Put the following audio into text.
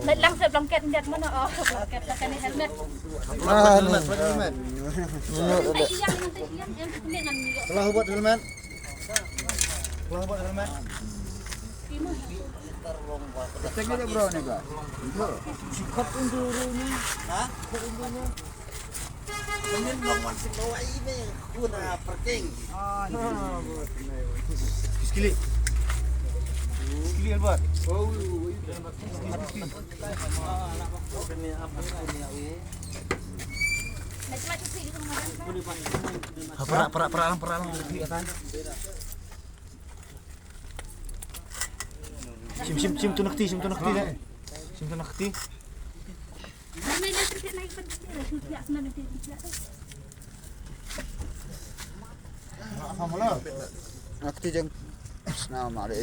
Net langsung blanket net mana? Oh, blanket tekan helmet. Helmet. Yang dengan Kalau buat helmet. Kalau buat helmet. Ceknya dia bro nih gua. Sikat undurunya. Hah? Undurunya. Kemudian ngomong si bawa ini kuna parking. Sekali. Sekali buat. Oh, peralang sim tu nakti deh. Sim tu nakti. Nakti jeng. Nama ada.